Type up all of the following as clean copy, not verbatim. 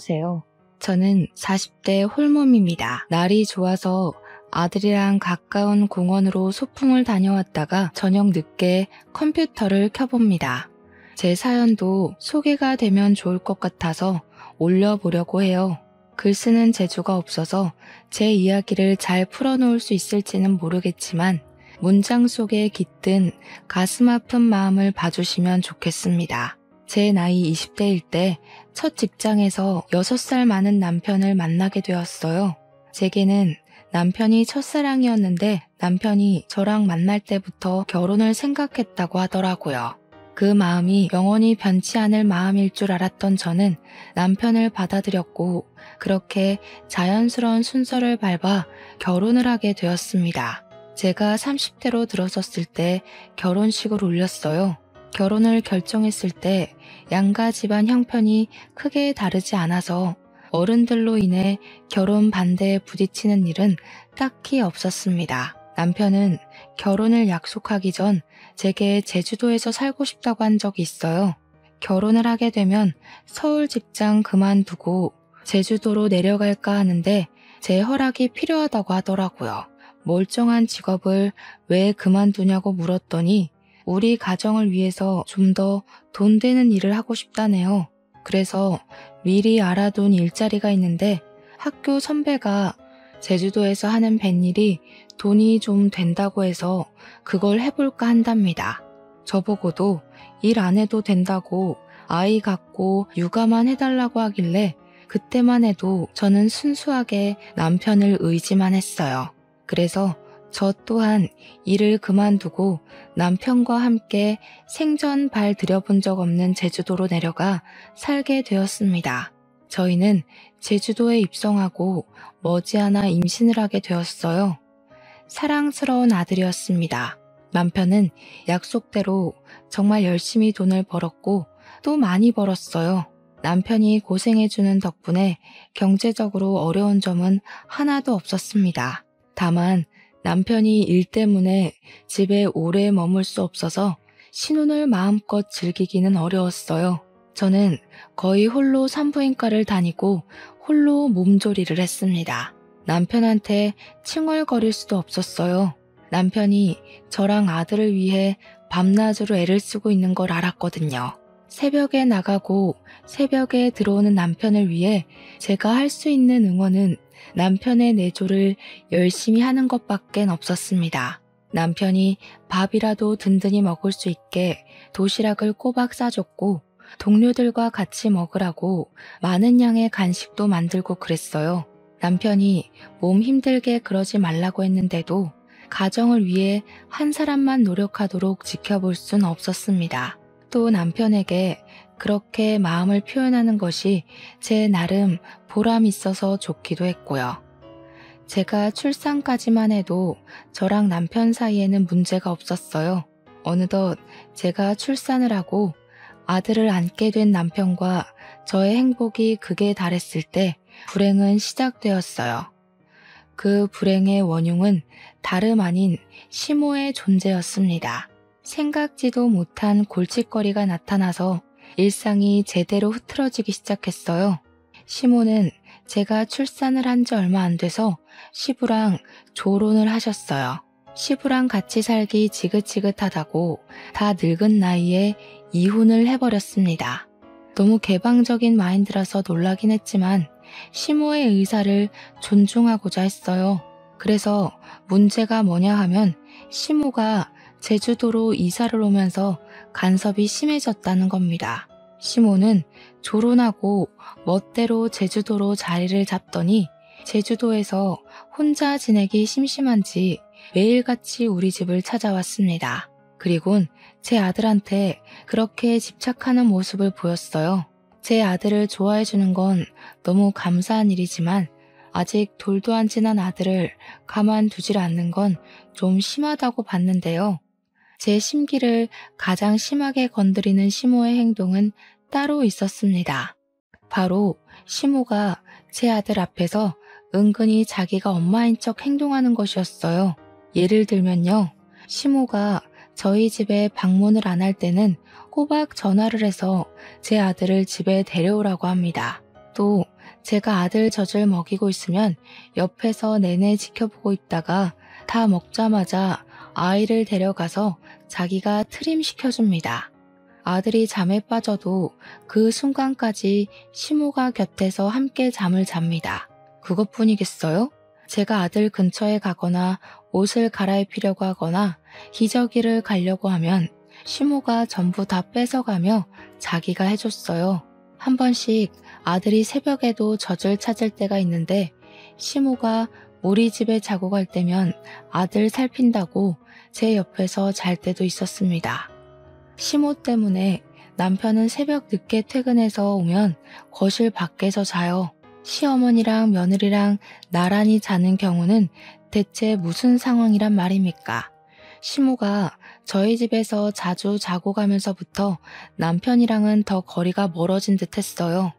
안녕하세요. 저는 40대 홀몸입니다. 날이 좋아서 아들이랑 가까운 공원으로 소풍을 다녀왔다가 저녁 늦게 컴퓨터를 켜봅니다. 제 사연도 소개가 되면 좋을 것 같아서 올려보려고 해요. 글 쓰는 재주가 없어서 제 이야기를 잘 풀어놓을 수 있을지는 모르겠지만 문장 속에 깃든 가슴 아픈 마음을 봐주시면 좋겠습니다. 제 나이 20대일 때 첫 직장에서 6살 많은 남편을 만나게 되었어요. 제게는 남편이 첫사랑이었는데 남편이 저랑 만날 때부터 결혼을 생각했다고 하더라고요. 그 마음이 영원히 변치 않을 마음일 줄 알았던 저는 남편을 받아들였고 그렇게 자연스러운 순서를 밟아 결혼을 하게 되었습니다. 제가 30대로 들어섰을 때 결혼식을 올렸어요. 결혼을 결정했을 때 양가 집안 형편이 크게 다르지 않아서 어른들로 인해 결혼 반대에 부딪히는 일은 딱히 없었습니다. 남편은 결혼을 약속하기 전 제게 제주도에서 살고 싶다고 한 적이 있어요. 결혼을 하게 되면 서울 직장 그만두고 제주도로 내려갈까 하는데 제 허락이 필요하다고 하더라고요. 멀쩡한 직업을 왜 그만두냐고 물었더니 우리 가정을 위해서 좀 더 돈 되는 일을 하고 싶다네요. 그래서 미리 알아둔 일자리가 있는데 학교 선배가 제주도에서 하는 뱃일이 돈이 좀 된다고 해서 그걸 해볼까 한답니다. 저보고도 일 안 해도 된다고 아이 갖고 육아만 해달라고 하길래 그때만 해도 저는 순수하게 남편을 의지만 했어요. 그래서 저 또한 일을 그만두고 남편과 함께 생전 발 들여본 적 없는 제주도로 내려가 살게 되었습니다. 저희는 제주도에 입성하고 머지않아 임신을 하게 되었어요. 사랑스러운 아들이었습니다. 남편은 약속대로 정말 열심히 돈을 벌었고 또 많이 벌었어요. 남편이 고생해주는 덕분에 경제적으로 어려운 점은 하나도 없었습니다. 다만 남편이 일 때문에 집에 오래 머물 수 없어서 신혼을 마음껏 즐기기는 어려웠어요. 저는 거의 홀로 산부인과를 다니고 홀로 몸조리를 했습니다. 남편한테 칭얼거릴 수도 없었어요. 남편이 저랑 아들을 위해 밤낮으로 애를 쓰고 있는 걸 알았거든요. 새벽에 나가고 새벽에 들어오는 남편을 위해 제가 할 수 있는 응원은 남편의 내조를 열심히 하는 것밖엔 없었습니다. 남편이 밥이라도 든든히 먹을 수 있게 도시락을 꼬박 싸줬고 동료들과 같이 먹으라고 많은 양의 간식도 만들고 그랬어요. 남편이 몸 힘들게 그러지 말라고 했는데도 가정을 위해 한 사람만 노력하도록 지켜볼 순 없었습니다. 또 남편에게 그렇게 마음을 표현하는 것이 제 나름 보람 있어서 좋기도 했고요. 제가 출산까지만 해도 저랑 남편 사이에는 문제가 없었어요. 어느덧 제가 출산을 하고 아들을 안게 된 남편과 저의 행복이 극에 달했을 때 불행은 시작되었어요. 그 불행의 원흉은 다름 아닌 시모의 존재였습니다. 생각지도 못한 골칫거리가 나타나서 일상이 제대로 흐트러지기 시작했어요. 시모는 제가 출산을 한 지 얼마 안 돼서 시부랑 조론을 하셨어요. 시부랑 같이 살기 지긋지긋하다고 다 늙은 나이에 이혼을 해버렸습니다. 너무 개방적인 마인드라서 놀라긴 했지만 시모의 의사를 존중하고자 했어요. 그래서 문제가 뭐냐 하면 시모가 제주도로 이사를 오면서 간섭이 심해졌다는 겁니다. 시모는 조론하고 멋대로 제주도로 자리를 잡더니 제주도에서 혼자 지내기 심심한지 매일같이 우리 집을 찾아왔습니다. 그리곤 제 아들한테 그렇게 집착하는 모습을 보였어요. 제 아들을 좋아해주는 건 너무 감사한 일이지만 아직 돌도 안 지난 아들을 가만두질 않는 건 좀 심하다고 봤는데요. 제 심기를 가장 심하게 건드리는 시모의 행동은 따로 있었습니다. 바로 시모가 제 아들 앞에서 은근히 자기가 엄마인 척 행동하는 것이었어요. 예를 들면요. 시모가 저희 집에 방문을 안 할 때는 꼬박 전화를 해서 제 아들을 집에 데려오라고 합니다. 또 제가 아들 젖을 먹이고 있으면 옆에서 내내 지켜보고 있다가 다 먹자마자 아이를 데려가서 자기가 트림 시켜줍니다. 아들이 잠에 빠져도 그 순간까지 시모가 곁에서 함께 잠을 잡니다. 그것뿐이겠어요? 제가 아들 근처에 가거나 옷을 갈아입히려고 하거나 기저귀를 가려고 하면 시모가 전부 다 뺏어가며 자기가 해줬어요. 한 번씩 아들이 새벽에도 젖을 찾을 때가 있는데 시모가 우리 집에 자고 갈 때면 아들 살핀다고 제 옆에서 잘 때도 있었습니다. 시모 때문에 남편은 새벽 늦게 퇴근해서 오면 거실 밖에서 자요. 시어머니랑 며느리랑 나란히 자는 경우는 대체 무슨 상황이란 말입니까? 시모가 저희 집에서 자주 자고 가면서부터 남편이랑은 더 거리가 멀어진 듯 했어요.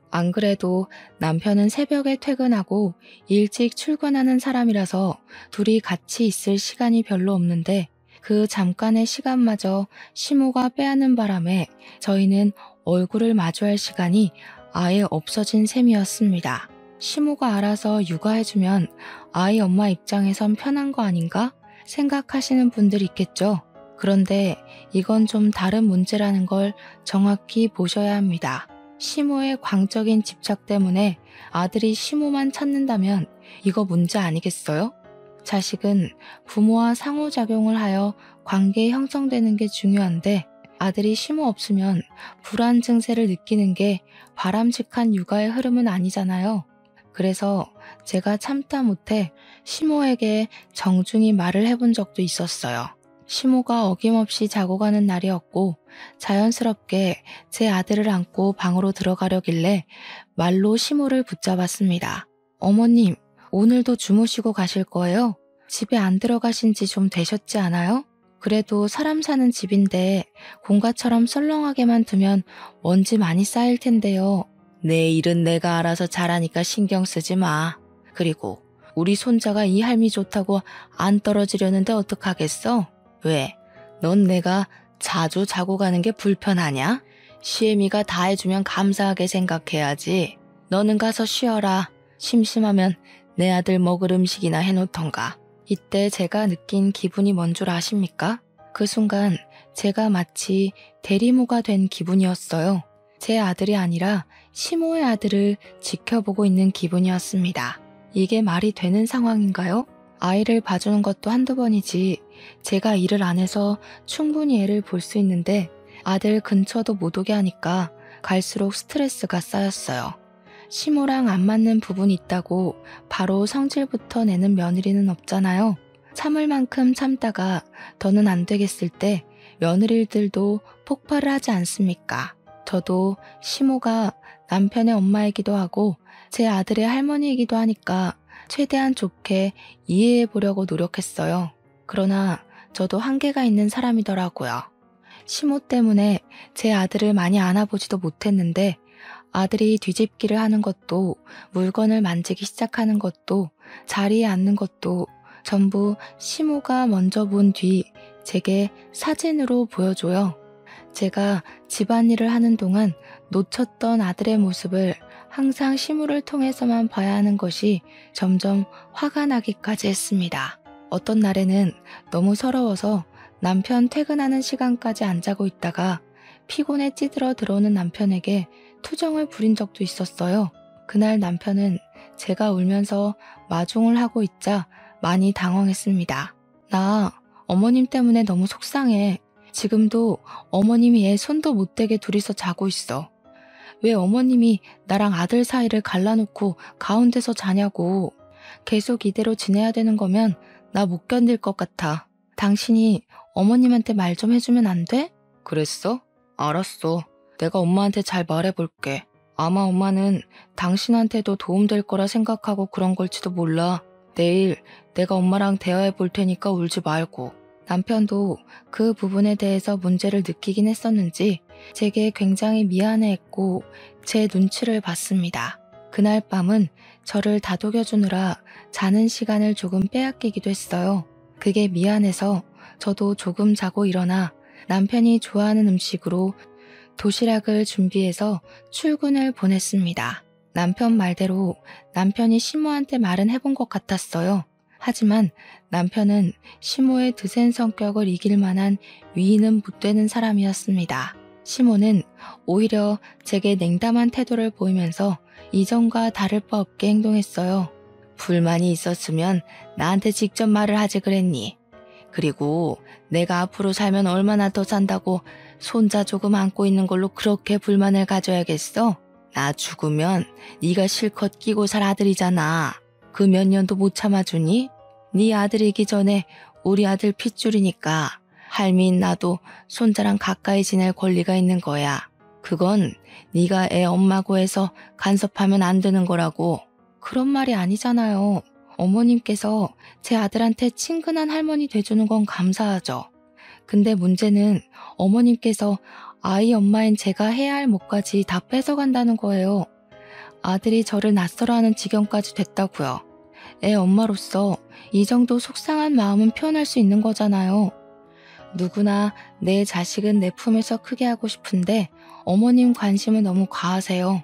안 그래도 남편은 새벽에 퇴근하고 일찍 출근하는 사람이라서 둘이 같이 있을 시간이 별로 없는데 그 잠깐의 시간마저 시모가 빼앗는 바람에 저희는 얼굴을 마주할 시간이 아예 없어진 셈이었습니다. 시모가 알아서 육아해주면 아이 엄마 입장에선 편한 거 아닌가 생각하시는 분들이 있겠죠. 그런데 이건 좀 다른 문제라는 걸 정확히 보셔야 합니다. 시모의 광적인 집착 때문에 아들이 시모만 찾는다면 이거 문제 아니겠어요? 자식은 부모와 상호작용을 하여 관계 형성되는 게 중요한데 아들이 시모 없으면 불안 증세를 느끼는 게 바람직한 육아의 흐름은 아니잖아요. 그래서 제가 참다 못해 시모에게 정중히 말을 해본 적도 있었어요. 시모가 어김없이 자고 가는 날이었고 자연스럽게 제 아들을 안고 방으로 들어가려길래 말로 시모를 붙잡았습니다. 어머님, 오늘도 주무시고 가실 거예요? 집에 안 들어가신 지 좀 되셨지 않아요? 그래도 사람 사는 집인데 공가처럼 썰렁하게만 두면 먼지 많이 쌓일 텐데요. 내 일은 내가 알아서 잘하니까 신경 쓰지 마. 그리고 우리 손자가 이 할미 좋다고 안 떨어지려는데 어떡하겠어? 왜? 넌 내가 자주 자고 가는 게 불편하냐? 시애미가 다 해주면 감사하게 생각해야지. 너는 가서 쉬어라. 심심하면 내 아들 먹을 음식이나 해놓던가. 이때 제가 느낀 기분이 뭔 줄 아십니까? 그 순간 제가 마치 대리모가 된 기분이었어요. 제 아들이 아니라 시모의 아들을 지켜보고 있는 기분이었습니다. 이게 말이 되는 상황인가요? 아이를 봐주는 것도 한두 번이지 제가 일을 안 해서 충분히 애를 볼 수 있는데 아들 근처도 못 오게 하니까 갈수록 스트레스가 쌓였어요. 시모랑 안 맞는 부분이 있다고 바로 성질부터 내는 며느리는 없잖아요. 참을 만큼 참다가 더는 안 되겠을 때 며느리들도 폭발을 하지 않습니까? 저도 시모가 남편의 엄마이기도 하고 제 아들의 할머니이기도 하니까 최대한 좋게 이해해 보려고 노력했어요. 그러나 저도 한계가 있는 사람이더라고요. 시모 때문에 제 아들을 많이 안아보지도 못했는데 아들이 뒤집기를 하는 것도 물건을 만지기 시작하는 것도 자리에 앉는 것도 전부 시모가 먼저 본 뒤 제게 사진으로 보여줘요. 제가 집안일을 하는 동안 놓쳤던 아들의 모습을 항상 시모를 통해서만 봐야 하는 것이 점점 화가 나기까지 했습니다. 어떤 날에는 너무 서러워서 남편 퇴근하는 시간까지 안 자고 있다가 피곤에 찌들어 들어오는 남편에게 투정을 부린 적도 있었어요. 그날 남편은 제가 울면서 마중을 하고 있자 많이 당황했습니다. 나 어머님 때문에 너무 속상해. 지금도 어머님이 애 손도 못 대게 둘이서 자고 있어. 왜 어머님이 나랑 아들 사이를 갈라놓고 가운데서 자냐고. 계속 이대로 지내야 되는 거면 나 못 견딜 것 같아. 당신이 어머님한테 말 좀 해주면 안 돼? 그랬어? 알았어. 내가 엄마한테 잘 말해볼게. 아마 엄마는 당신한테도 도움될 거라 생각하고 그런 걸지도 몰라. 내일 내가 엄마랑 대화해 볼 테니까 울지 말고. 남편도 그 부분에 대해서 문제를 느끼긴 했었는지 제게 굉장히 미안해했고 제 눈치를 봤습니다. 그날 밤은 저를 다독여주느라 자는 시간을 조금 빼앗기기도 했어요. 그게 미안해서 저도 조금 자고 일어나 남편이 좋아하는 음식으로 도시락을 준비해서 출근을 보냈습니다. 남편 말대로 남편이 시모한테 말은 해본 것 같았어요. 하지만 남편은 시모의 드센 성격을 이길 만한 위인은 못 되는 사람이었습니다. 시모는 오히려 제게 냉담한 태도를 보이면서 이전과 다를 바 없게 행동했어요. 불만이 있었으면 나한테 직접 말을 하지 그랬니? 그리고 내가 앞으로 살면 얼마나 더 산다고 손자 조금 안고 있는 걸로 그렇게 불만을 가져야겠어? 나 죽으면 네가 실컷 끼고 살 아들이잖아. 그 몇 년도 못 참아주니? 네 아들이기 전에 우리 아들 핏줄이니까 할미인 나도 손자랑 가까이 지낼 권리가 있는 거야. 그건 네가 애 엄마고 해서 간섭하면 안 되는 거라고. 그런 말이 아니잖아요. 어머님께서 제 아들한테 친근한 할머니 돼주는 건 감사하죠. 근데 문제는 어머님께서 아이 엄마인 제가 해야 할 몫까지 다 뺏어간다는 거예요. 아들이 저를 낯설어하는 지경까지 됐다고요. 애 엄마로서 이 정도 속상한 마음은 표현할 수 있는 거잖아요. 누구나 내 자식은 내 품에서 크게 하고 싶은데 어머님 관심은 너무 과하세요.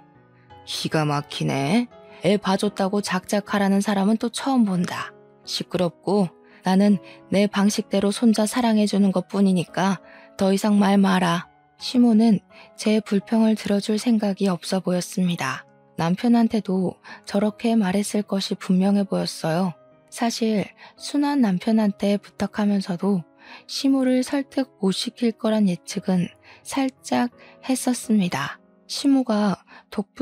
기가 막히네. 애 봐줬다고 작작하라는 사람은 또 처음 본다. 시끄럽고 나는 내 방식대로 손자 사랑해주는 것뿐이니까 더 이상 말 마라. 시모는 제 불평을 들어줄 생각이 없어 보였습니다. 남편한테도 저렇게 말했을 것이 분명해 보였어요. 사실 순한 남편한테 부탁하면서도 시모를 설득 못 시킬 거란 예측은 살짝 했었습니다. 시모가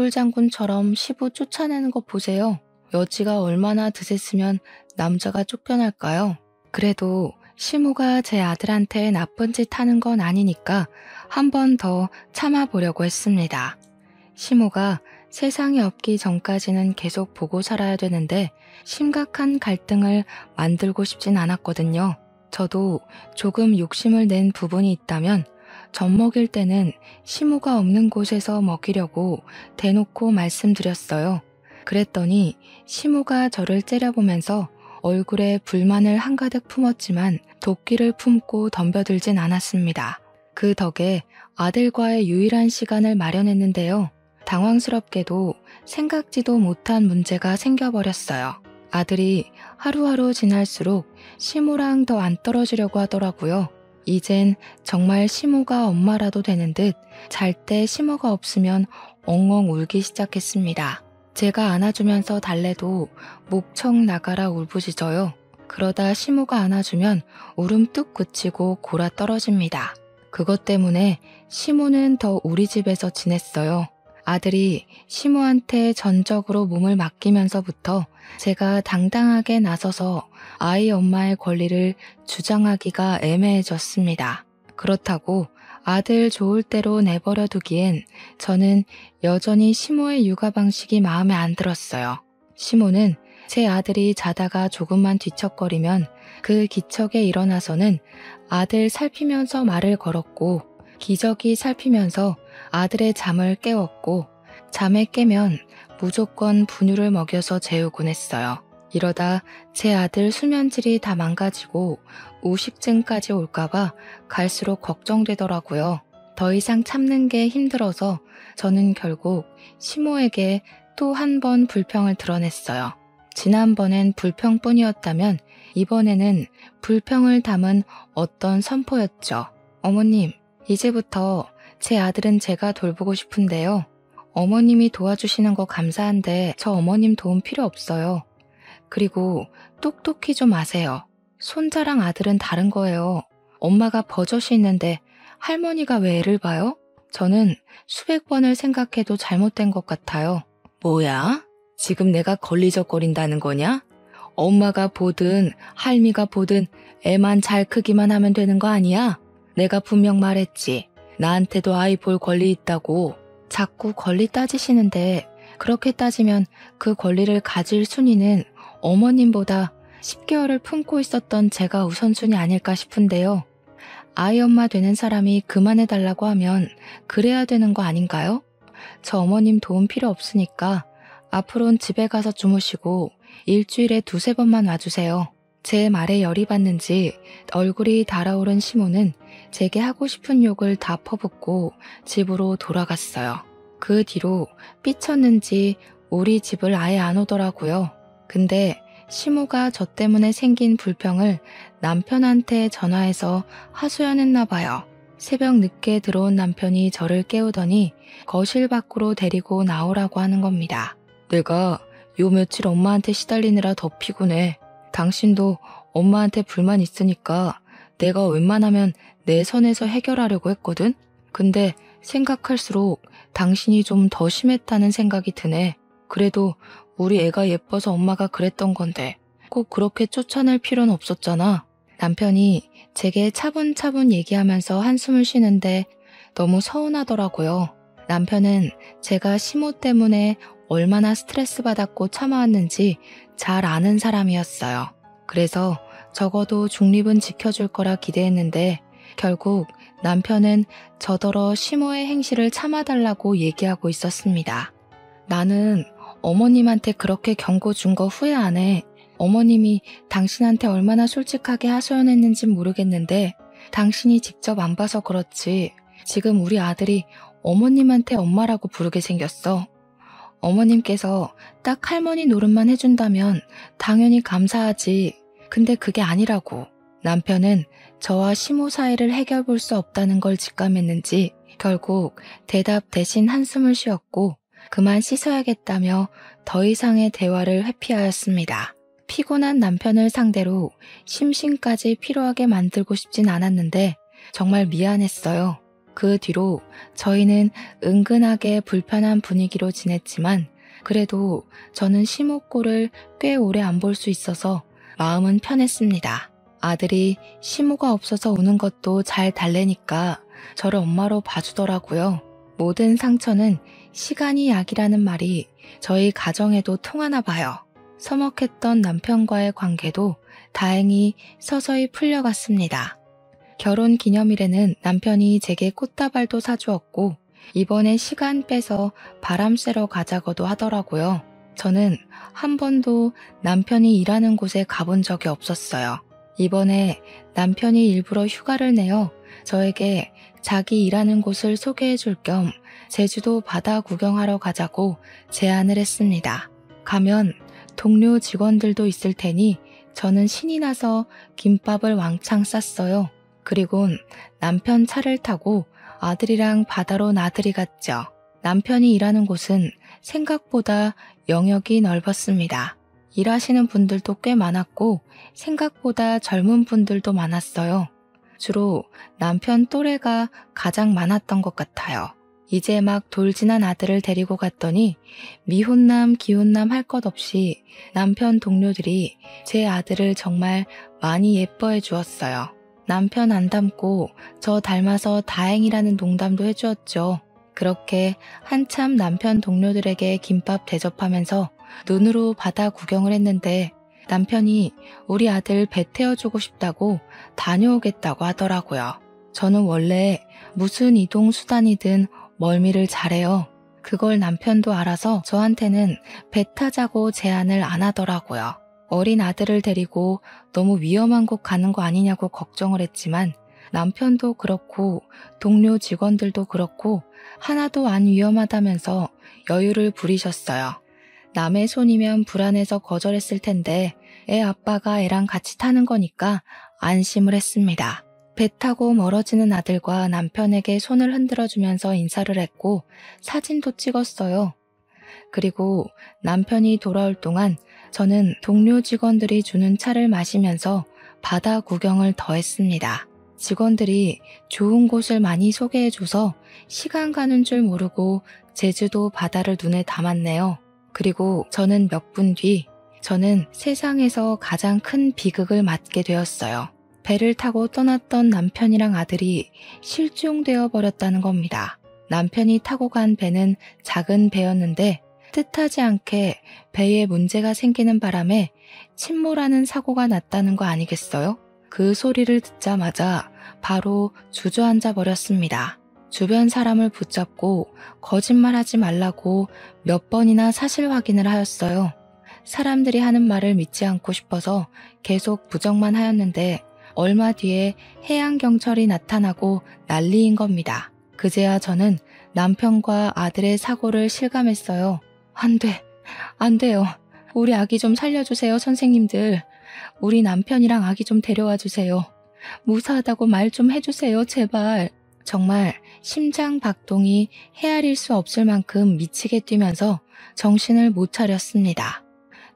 독불장군처럼 시부 쫓아내는 거 보세요. 여지가 얼마나 드셌으면 남자가 쫓겨날까요? 그래도 시모가 제 아들한테 나쁜 짓 하는 건 아니니까 한 번 더 참아보려고 했습니다. 시모가 세상이 없기 전까지는 계속 보고 살아야 되는데 심각한 갈등을 만들고 싶진 않았거든요. 저도 조금 욕심을 낸 부분이 있다면 젖 먹일 때는 시모가 없는 곳에서 먹이려고 대놓고 말씀드렸어요. 그랬더니 시모가 저를 째려보면서 얼굴에 불만을 한가득 품었지만 도끼를 품고 덤벼들진 않았습니다. 그 덕에 아들과의 유일한 시간을 마련했는데요. 당황스럽게도 생각지도 못한 문제가 생겨버렸어요. 아들이 하루하루 지날수록 시모랑 더 안 떨어지려고 하더라고요. 이젠 정말 시모가 엄마라도 되는 듯 잘 때 시모가 없으면 엉엉 울기 시작했습니다. 제가 안아주면서 달래도 목청 나가라 울부짖어요. 그러다 시모가 안아주면 울음 뚝 그치고 골아 떨어집니다. 그것 때문에 시모는 더 우리 집에서 지냈어요. 아들이 시모한테 전적으로 몸을 맡기면서부터 제가 당당하게 나서서 아이 엄마의 권리를 주장하기가 애매해졌습니다. 그렇다고 아들 좋을 대로 내버려 두기엔 저는 여전히 시모의 육아 방식이 마음에 안 들었어요. 시모는 제 아들이 자다가 조금만 뒤척거리면 그 기척에 일어나서는 아들 살피면서 말을 걸었고 기저귀 살피면서 아들의 잠을 깨웠고 잠에 깨면 무조건 분유를 먹여서 재우곤 했어요. 이러다 제 아들 수면질이 다 망가지고 우식증까지 올까봐 갈수록 걱정되더라고요. 더 이상 참는 게 힘들어서 저는 결국 시모에게 또 한 번 불평을 드러냈어요. 지난번엔 불평뿐이었다면 이번에는 불평을 담은 어떤 선포였죠. 어머님, 이제부터 제 아들은 제가 돌보고 싶은데요. 어머님이 도와주시는 거 감사한데 저 어머님 도움 필요 없어요. 그리고 똑똑히 좀 아세요. 손자랑 아들은 다른 거예요. 엄마가 버젓이 있는데 할머니가 왜 애를 봐요? 저는 수백 번을 생각해도 잘못된 것 같아요. 뭐야? 지금 내가 걸리적거린다는 거냐? 엄마가 보든 할미가 보든 애만 잘 크기만 하면 되는 거 아니야? 내가 분명 말했지. 나한테도 아이 볼 권리 있다고. 자꾸 권리 따지시는데 그렇게 따지면 그 권리를 가질 순위는 어머님보다 10개월을 품고 있었던 제가 우선순위 아닐까 싶은데요. 아이 엄마 되는 사람이 그만해달라고 하면 그래야 되는 거 아닌가요? 저 어머님 도움 필요 없으니까 앞으로는 집에 가서 주무시고 일주일에 2-3번만 와주세요. 제 말에 열이 받는지 얼굴이 달아오른 시모는 제게 하고 싶은 욕을 다 퍼붓고 집으로 돌아갔어요. 그 뒤로 삐쳤는지 우리 집을 아예 안 오더라고요. 근데 시모가 저 때문에 생긴 불평을 남편한테 전화해서 하소연했나 봐요. 새벽 늦게 들어온 남편이 저를 깨우더니 거실 밖으로 데리고 나오라고 하는 겁니다. 내가 요 며칠 엄마한테 시달리느라 더 피곤해. 당신도 엄마한테 불만 있으니까 내가 웬만하면 내 선에서 해결하려고 했거든? 근데 생각할수록 당신이 좀 더 심했다는 생각이 드네. 그래도 우리 애가 예뻐서 엄마가 그랬던 건데 꼭 그렇게 쫓아낼 필요는 없었잖아. 남편이 제게 차분차분 얘기하면서 한숨을 쉬는데 너무 서운하더라고요. 남편은 제가 시모 때문에 얼마나 스트레스 받았고 참아왔는지 잘 아는 사람이었어요. 그래서 적어도 중립은 지켜줄 거라 기대했는데 결국 남편은 저더러 시모의 행실을 참아달라고 얘기하고 있었습니다. 나는 어머님한테 그렇게 경고 준 거 후회 안 해. 어머님이 당신한테 얼마나 솔직하게 하소연했는진 모르겠는데 당신이 직접 안 봐서 그렇지. 지금 우리 아들이 어머님한테 엄마라고 부르게 생겼어. 어머님께서 딱 할머니 노릇만 해준다면 당연히 감사하지. 근데 그게 아니라고. 남편은 저와 시모 사이를 해결 볼 수 없다는 걸 직감했는지 결국 대답 대신 한숨을 쉬었고 그만 씻어야겠다며 더 이상의 대화를 회피하였습니다. 피곤한 남편을 상대로 심신까지 피로하게 만들고 싶진 않았는데 정말 미안했어요. 그 뒤로 저희는 은근하게 불편한 분위기로 지냈지만 그래도 저는 시모 꼴을 꽤 오래 안 볼 수 있어서 마음은 편했습니다. 아들이 시모가 없어서 우는 것도 잘 달래니까 저를 엄마로 봐주더라고요. 모든 상처는 시간이 약이라는 말이 저희 가정에도 통하나 봐요. 서먹했던 남편과의 관계도 다행히 서서히 풀려갔습니다. 결혼 기념일에는 남편이 제게 꽃다발도 사주었고 이번에 시간 빼서 바람 쐬러 가자고도 하더라고요. 저는 한 번도 남편이 일하는 곳에 가본 적이 없었어요. 이번에 남편이 일부러 휴가를 내어 저에게 자기 일하는 곳을 소개해 줄 겸 제주도 바다 구경하러 가자고 제안을 했습니다. 가면 동료 직원들도 있을 테니 저는 신이 나서 김밥을 왕창 쌌어요. 그리곤 남편 차를 타고 아들이랑 바다로 나들이 갔죠. 남편이 일하는 곳은 생각보다 영역이 넓었습니다. 일하시는 분들도 꽤 많았고 생각보다 젊은 분들도 많았어요. 주로 남편 또래가 가장 많았던 것 같아요. 이제 막 돌진한 아들을 데리고 갔더니 미혼남 기혼남 할 것 없이 남편 동료들이 제 아들을 정말 많이 예뻐해 주었어요. 남편 안 닮고 저 닮아서 다행이라는 농담도 해주었죠. 그렇게 한참 남편 동료들에게 김밥 대접하면서 눈으로 바다 구경을 했는데 남편이 우리 아들 배 태워주고 싶다고 다녀오겠다고 하더라고요. 저는 원래 무슨 이동수단이든 멀미를 잘해요. 그걸 남편도 알아서 저한테는 배 타자고 제안을 안 하더라고요. 어린 아들을 데리고 너무 위험한 곳 가는 거 아니냐고 걱정을 했지만 남편도 그렇고 동료 직원들도 그렇고 하나도 안 위험하다면서 여유를 부리셨어요. 남의 손이면 불안해서 거절했을 텐데 애 아빠가 애랑 같이 타는 거니까 안심을 했습니다. 배 타고 멀어지는 아들과 남편에게 손을 흔들어주면서 인사를 했고 사진도 찍었어요. 그리고 남편이 돌아올 동안 저는 동료 직원들이 주는 차를 마시면서 바다 구경을 더 했습니다. 직원들이 좋은 곳을 많이 소개해줘서 시간 가는 줄 모르고 제주도 바다를 눈에 담았네요. 그리고 저는 몇 분 뒤 저는 세상에서 가장 큰 비극을 맞게 되었어요. 배를 타고 떠났던 남편이랑 아들이 실종되어 버렸다는 겁니다. 남편이 타고 간 배는 작은 배였는데 뜻하지 않게 배에 문제가 생기는 바람에 침몰하는 사고가 났다는 거 아니겠어요? 그 소리를 듣자마자 바로 주저앉아 버렸습니다. 주변 사람을 붙잡고 거짓말하지 말라고 몇 번이나 사실 확인을 하였어요. 사람들이 하는 말을 믿지 않고 싶어서 계속 부정만 하였는데 얼마 뒤에 해양경찰이 나타나고 난리인 겁니다. 그제야 저는 남편과 아들의 사고를 실감했어요. 안 돼, 안 돼요. 우리 아기 좀 살려주세요, 선생님들. 우리 남편이랑 아기 좀 데려와 주세요. 무사하다고 말 좀 해주세요, 제발. 정말 심장 박동이 헤아릴 수 없을 만큼 미치게 뛰면서 정신을 못 차렸습니다.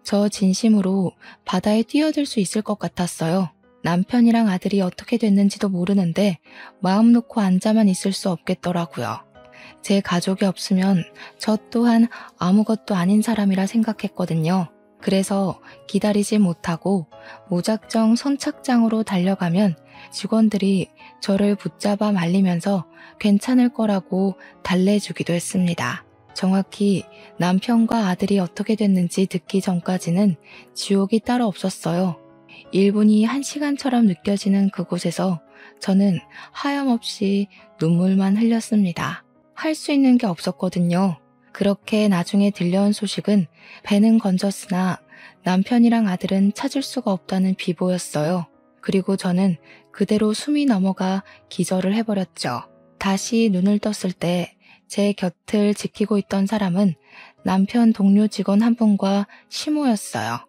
저 진심으로 바다에 뛰어들 수 있을 것 같았어요. 남편이랑 아들이 어떻게 됐는지도 모르는데 마음 놓고 앉아만 있을 수 없겠더라고요. 제 가족이 없으면 저 또한 아무것도 아닌 사람이라 생각했거든요. 그래서 기다리지 못하고 무작정 선착장으로 달려가면 직원들이 저를 붙잡아 말리면서 괜찮을 거라고 달래주기도 했습니다. 정확히 남편과 아들이 어떻게 됐는지 듣기 전까지는 지옥이 따로 없었어요. 1분이 1시간처럼 느껴지는 그곳에서 저는 하염없이 눈물만 흘렸습니다. 할 수 있는 게 없었거든요. 그렇게 나중에 들려온 소식은 배는 건졌으나 남편이랑 아들은 찾을 수가 없다는 비보였어요. 그리고 저는 그대로 숨이 넘어가 기절을 해버렸죠. 다시 눈을 떴을 때 제 곁을 지키고 있던 사람은 남편 동료 직원 한 분과 시모였어요.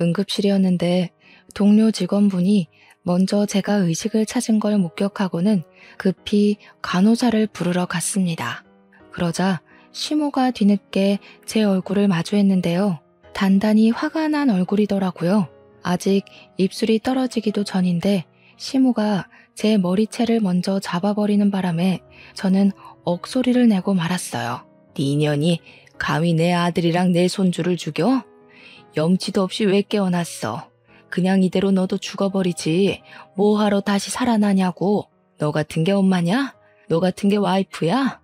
응급실이었는데 동료 직원분이 먼저 제가 의식을 찾은 걸 목격하고는 급히 간호사를 부르러 갔습니다. 그러자 시모가 뒤늦게 제 얼굴을 마주했는데요. 단단히 화가 난 얼굴이더라고요. 아직 입술이 떨어지기도 전인데 시모가 제 머리채를 먼저 잡아버리는 바람에 저는 억소리를 내고 말았어요. 네 년이 감히 내 아들이랑 내 손주를 죽여? 염치도 없이 왜 깨어났어? 그냥 이대로 너도 죽어버리지. 뭐하러 다시 살아나냐고. 너 같은 게 엄마냐? 너 같은 게 와이프야?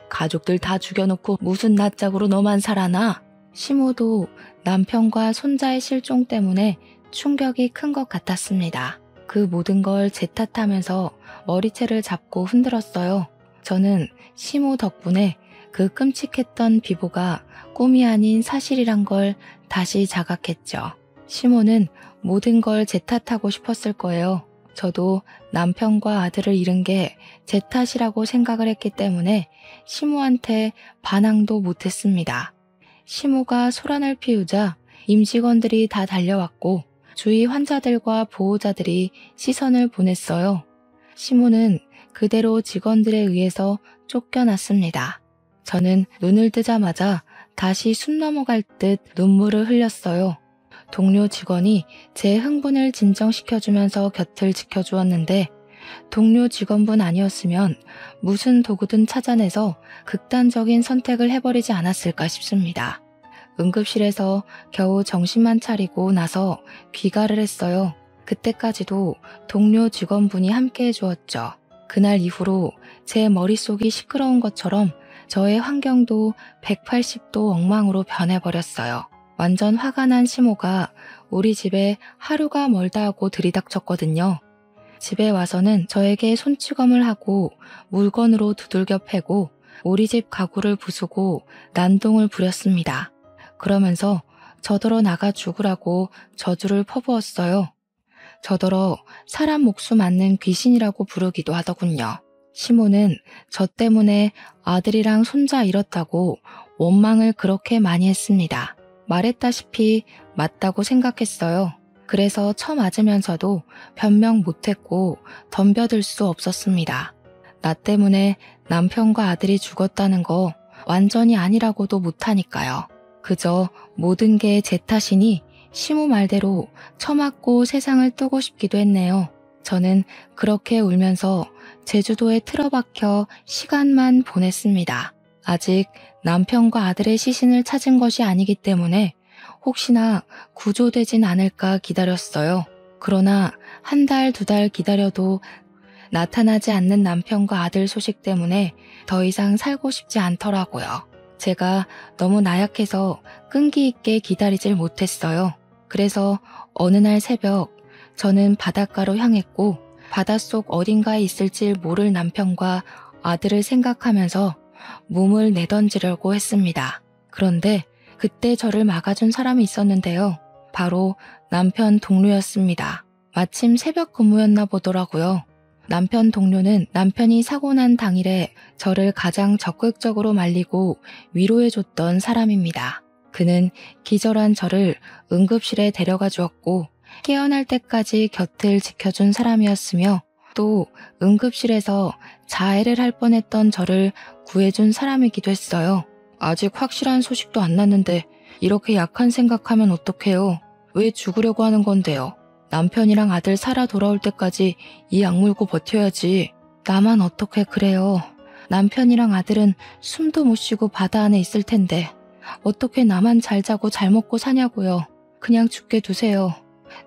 가족들 다 죽여놓고 무슨 낯짝으로 너만 살아나? 시모도 남편과 손자의 실종 때문에 충격이 큰 것 같았습니다. 그 모든 걸 제 탓하면서 머리채를 잡고 흔들었어요. 저는 시모 덕분에 그 끔찍했던 비보가 꿈이 아닌 사실이란 걸 다시 자각했죠. 시모는 모든 걸 제 탓하고 싶었을 거예요. 저도 남편과 아들을 잃은 게 제 탓이라고 생각을 했기 때문에 시모한테 반항도 못했습니다. 시모가 소란을 피우자 임직원들이 다 달려왔고 주위 환자들과 보호자들이 시선을 보냈어요. 시모는 그대로 직원들에 의해서 쫓겨났습니다. 저는 눈을 뜨자마자 다시 숨 넘어갈 듯 눈물을 흘렸어요. 동료 직원이 제 흥분을 진정시켜주면서 곁을 지켜주었는데 동료 직원분 아니었으면 무슨 도구든 찾아내서 극단적인 선택을 해버리지 않았을까 싶습니다. 응급실에서 겨우 정신만 차리고 나서 귀가를 했어요. 그때까지도 동료 직원분이 함께 해주었죠. 그날 이후로 제 머릿속이 시끄러운 것처럼 저의 환경도 180도 엉망으로 변해버렸어요. 완전 화가 난 시모가 우리 집에 하루가 멀다 하고 들이닥쳤거든요. 집에 와서는 저에게 손찌검을 하고 물건으로 두들겨 패고 우리 집 가구를 부수고 난동을 부렸습니다. 그러면서 저더러 나가 죽으라고 저주를 퍼부었어요. 저더러 사람 목숨 앗는 귀신이라고 부르기도 하더군요. 시모는 저 때문에 아들이랑 손자 잃었다고 원망을 그렇게 많이 했습니다. 말했다시피 맞다고 생각했어요. 그래서 처맞으면서도 변명 못했고 덤벼들 수 없었습니다. 나 때문에 남편과 아들이 죽었다는 거 완전히 아니라고도 못하니까요. 그저 모든 게 제 탓이니 시모 말대로 처맞고 세상을 뜨고 싶기도 했네요. 저는 그렇게 울면서 제주도에 틀어박혀 시간만 보냈습니다. 아직 남편과 아들의 시신을 찾은 것이 아니기 때문에 혹시나 구조되진 않을까 기다렸어요. 그러나 한 달, 2달 기다려도 나타나지 않는 남편과 아들 소식 때문에 더 이상 살고 싶지 않더라고요. 제가 너무 나약해서 끈기 있게 기다리질 못했어요. 그래서 어느 날 새벽 저는 바닷가로 향했고 바닷속 어딘가에 있을지 모를 남편과 아들을 생각하면서 몸을 내던지려고 했습니다. 그런데 그때 저를 막아준 사람이 있었는데요. 바로 남편 동료였습니다. 마침 새벽 근무였나 보더라고요. 남편 동료는 남편이 사고 난 당일에 저를 가장 적극적으로 말리고 위로해줬던 사람입니다. 그는 기절한 저를 응급실에 데려가 주었고 깨어날 때까지 곁을 지켜준 사람이었으며 또 응급실에서 자해를 할 뻔했던 저를 구해준 사람이기도 했어요. 아직 확실한 소식도 안 났는데 이렇게 약한 생각하면 어떡해요? 왜 죽으려고 하는 건데요? 남편이랑 아들 살아 돌아올 때까지 이 악물고 버텨야지. 나만 어떻게 그래요? 남편이랑 아들은 숨도 못 쉬고 바다 안에 있을 텐데 어떻게 나만 잘 자고 잘 먹고 사냐고요. 그냥 죽게 두세요.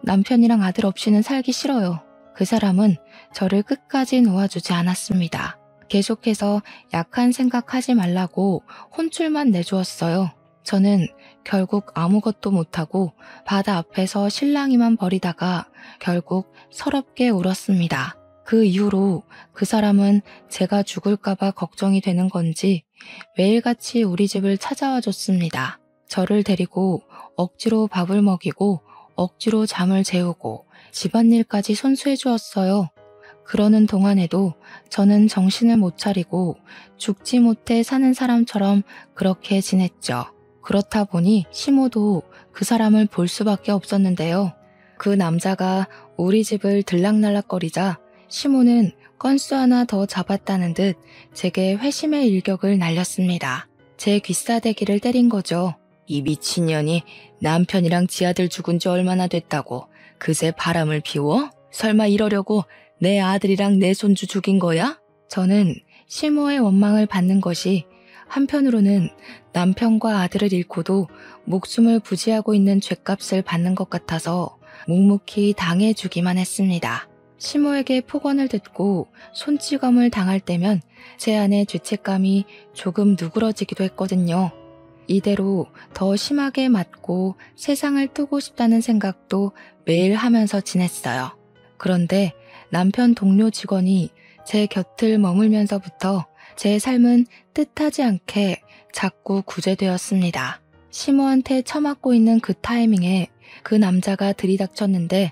남편이랑 아들 없이는 살기 싫어요. 그 사람은 저를 끝까지 놓아주지 않았습니다. 계속해서 약한 생각하지 말라고 혼쭐만 내주었어요. 저는 결국 아무것도 못하고 바다 앞에서 실랑이만 벌이다가 결국 서럽게 울었습니다. 그 이후로 그 사람은 제가 죽을까봐 걱정이 되는 건지 매일같이 우리 집을 찾아와 줬습니다. 저를 데리고 억지로 밥을 먹이고 억지로 잠을 재우고 집안일까지 손수해 주었어요. 그러는 동안에도 저는 정신을 못 차리고 죽지 못해 사는 사람처럼 그렇게 지냈죠. 그렇다 보니 시모도 그 사람을 볼 수밖에 없었는데요. 그 남자가 우리 집을 들락날락거리자 시모는 건수 하나 더 잡았다는 듯 제게 회심의 일격을 날렸습니다. 제 귀싸대기를 때린 거죠. 이 미친년이 남편이랑 지 아들 죽은 지 얼마나 됐다고 그새 바람을 피워? 설마 이러려고 내 아들이랑 내 손주 죽인 거야? 저는 시모의 원망을 받는 것이 한편으로는 남편과 아들을 잃고도 목숨을 부지하고 있는 죗값을 받는 것 같아서 묵묵히 당해주기만 했습니다. 시모에게 폭언을 듣고 손찌검을 당할 때면 제 안의 죄책감이 조금 누그러지기도 했거든요. 이대로 더 심하게 맞고 세상을 뜨고 싶다는 생각도 매일 하면서 지냈어요. 그런데 남편 동료 직원이 제 곁을 머물면서부터 제 삶은 뜻하지 않게 자꾸 구제되었습니다. 시모한테 처맞고 있는 그 타이밍에 그 남자가 들이닥쳤는데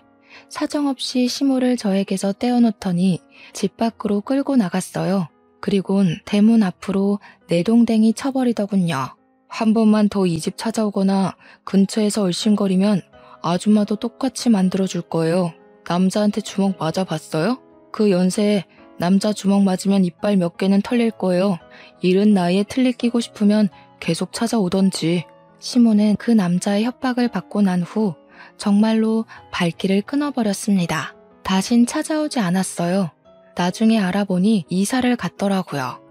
사정없이 시모를 저에게서 떼어놓더니 집 밖으로 끌고 나갔어요. 그리곤 대문 앞으로 내동댕이 쳐버리더군요. 한 번만 더 이 집 찾아오거나 근처에서 얼씬거리면 아줌마도 똑같이 만들어줄 거예요. 남자한테 주먹 맞아봤어요? 그 연세에 남자 주먹 맞으면 이빨 몇 개는 털릴 거예요. 이른 나이에 틀니 끼고 싶으면 계속 찾아오던지. 시모는 그 남자의 협박을 받고 난 후 정말로 발길을 끊어버렸습니다. 다신 찾아오지 않았어요. 나중에 알아보니 이사를 갔더라고요.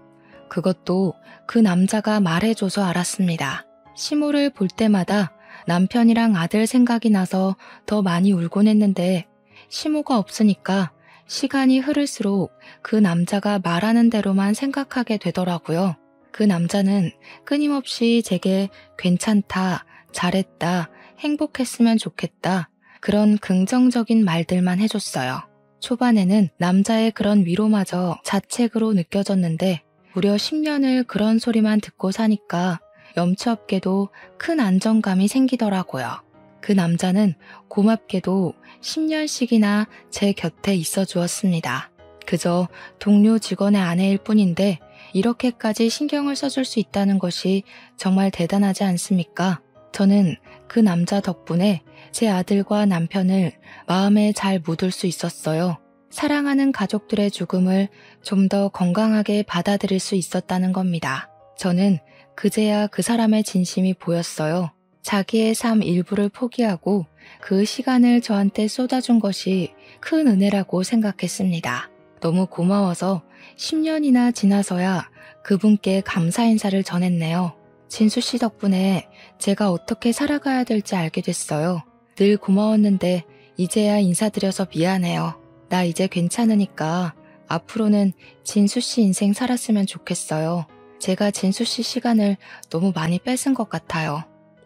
그것도 그 남자가 말해줘서 알았습니다. 시모를 볼 때마다 남편이랑 아들 생각이 나서 더 많이 울곤 했는데 시모가 없으니까 시간이 흐를수록 그 남자가 말하는 대로만 생각하게 되더라고요. 그 남자는 끊임없이 제게 괜찮다, 잘했다, 행복했으면 좋겠다 그런 긍정적인 말들만 해줬어요. 초반에는 남자의 그런 위로마저 자책으로 느껴졌는데 무려 10년을 그런 소리만 듣고 사니까 염치 없게도 큰 안정감이 생기더라고요. 그 남자는 고맙게도 10년씩이나 제 곁에 있어 주었습니다. 그저 동료 직원의 아내일 뿐인데 이렇게까지 신경을 써줄 수 있다는 것이 정말 대단하지 않습니까? 저는 그 남자 덕분에 제 아들과 남편을 마음에 잘 묻을 수 있었어요. 사랑하는 가족들의 죽음을 좀 더 건강하게 받아들일 수 있었다는 겁니다. 저는 그제야 그 사람의 진심이 보였어요. 자기의 삶 일부를 포기하고 그 시간을 저한테 쏟아준 것이 큰 은혜라고 생각했습니다. 너무 고마워서 10년이나 지나서야 그분께 감사 인사를 전했네요. 진수 씨 덕분에 제가 어떻게 살아가야 될지 알게 됐어요. 늘 고마웠는데 이제야 인사드려서 미안해요. 나 이제 괜찮으니까 앞으로는 진수 씨 인생 살았으면 좋겠어요. 제가 진수 씨 시간을 너무 많이 뺏은 것 같아요.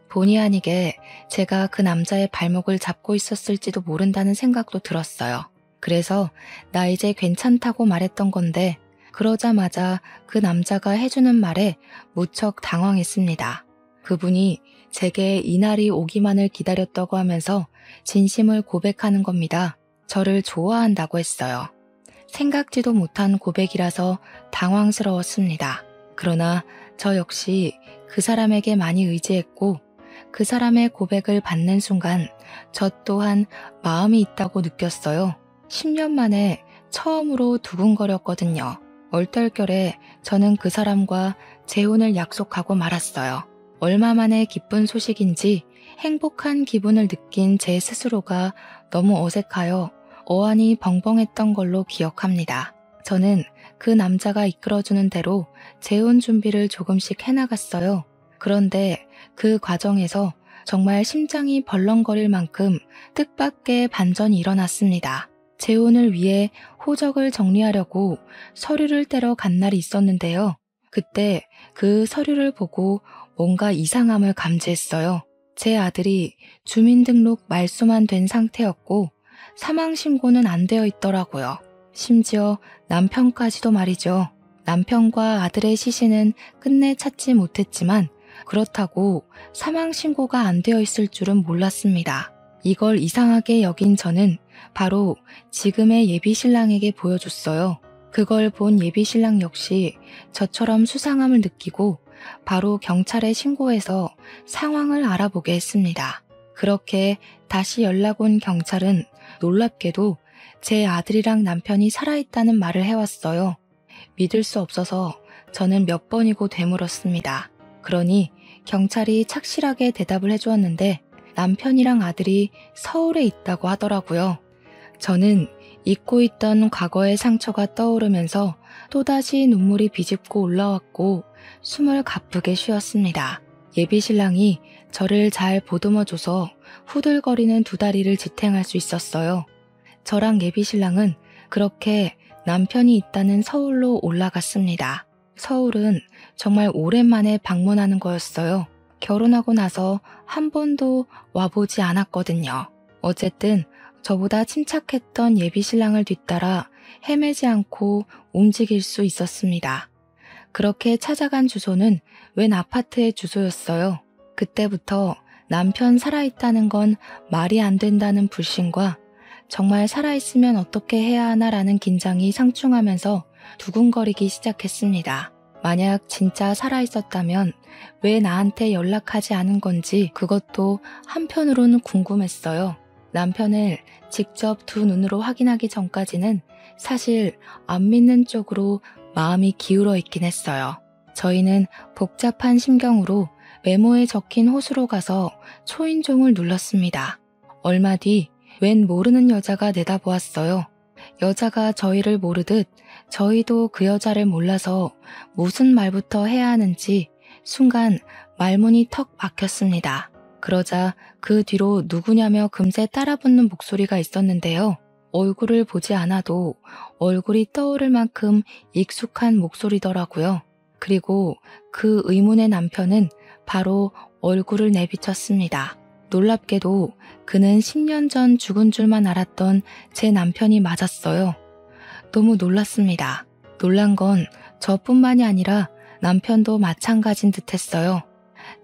본의 아니게 제가 그 남자의 발목을 잡고 있었을지도 모른다는 생각도 들었어요. 그래서 나 이제 괜찮다고 말했던 건데 그러자마자 그 남자가 해주는 말에 무척 당황했습니다. 그분이 제게 이날이 오기만을 기다렸다고 하면서 진심을 고백하는 겁니다. 저를 좋아한다고 했어요. 생각지도 못한 고백이라서 당황스러웠습니다. 그러나 저 역시 그 사람에게 많이 의지했고 그 사람의 고백을 받는 순간 저 또한 마음이 있다고 느꼈어요. 10년 만에 처음으로 두근거렸거든요. 얼떨결에 저는 그 사람과 재혼을 약속하고 말았어요. 얼마 만에 기쁜 소식인지 행복한 기분을 느낀 제 스스로가 너무 어색하여 어안이 벙벙했던 걸로 기억합니다. 저는 그 남자가 이끌어주는 대로 재혼 준비를 조금씩 해나갔어요. 그런데 그 과정에서 정말 심장이 벌렁거릴 만큼 뜻밖의 반전이 일어났습니다. 재혼을 위해 호적을 정리하려고 서류를 떼러 간 날이 있었는데요. 그때 그 서류를 보고 뭔가 이상함을 감지했어요. 제 아들이 주민등록 말소만 된 상태였고 사망신고는 안 되어 있더라고요. 심지어 남편까지도 말이죠. 남편과 아들의 시신은 끝내 찾지 못했지만 그렇다고 사망신고가 안 되어 있을 줄은 몰랐습니다. 이걸 이상하게 여긴 저는 바로 지금의 예비신랑에게 보여줬어요. 그걸 본 예비신랑 역시 저처럼 수상함을 느끼고 바로 경찰에 신고해서 상황을 알아보게 했습니다. 그렇게 다시 연락 온 경찰은 놀랍게도 제 아들이랑 남편이 살아있다는 말을 해왔어요. 믿을 수 없어서 저는 몇 번이고 되물었습니다. 그러니 경찰이 착실하게 대답을 해주었는데 남편이랑 아들이 서울에 있다고 하더라고요. 저는 잊고 있던 과거의 상처가 떠오르면서 또다시 눈물이 비집고 올라왔고 숨을 가쁘게 쉬었습니다. 예비신랑이 저를 잘 보듬어줘서 후들거리는 두 다리를 지탱할 수 있었어요. 저랑 예비신랑은 그렇게 남편이 있다는 서울로 올라갔습니다. 서울은 정말 오랜만에 방문하는 거였어요. 결혼하고 나서 한 번도 와보지 않았거든요. 어쨌든 저보다 침착했던 예비신랑을 뒤따라 헤매지 않고 움직일 수 있었습니다. 그렇게 찾아간 주소는 웬 아파트의 주소였어요. 그때부터 남편 살아있다는 건 말이 안 된다는 불신과 정말 살아있으면 어떻게 해야 하나라는 긴장이 상충하면서 두근거리기 시작했습니다. 만약 진짜 살아있었다면 왜 나한테 연락하지 않은 건지 그것도 한편으로는 궁금했어요. 남편을 직접 두 눈으로 확인하기 전까지는 사실 안 믿는 쪽으로 마음이 기울어 있긴 했어요. 저희는 복잡한 심경으로 메모에 적힌 호수로 가서 초인종을 눌렀습니다. 얼마 뒤 웬 모르는 여자가 내다보았어요. 여자가 저희를 모르듯 저희도 그 여자를 몰라서 무슨 말부터 해야 하는지 순간 말문이 턱 막혔습니다. 그러자 그 뒤로 누구냐며 금세 따라붙는 목소리가 있었는데요. 얼굴을 보지 않아도 얼굴이 떠오를 만큼 익숙한 목소리더라고요. 그리고 그 의문의 남편은 바로 얼굴을 내비쳤습니다. 놀랍게도 그는 10년 전 죽은 줄만 알았던 제 남편이 맞았어요. 너무 놀랐습니다. 놀란 건 저뿐만이 아니라 남편도 마찬가지인 듯했어요.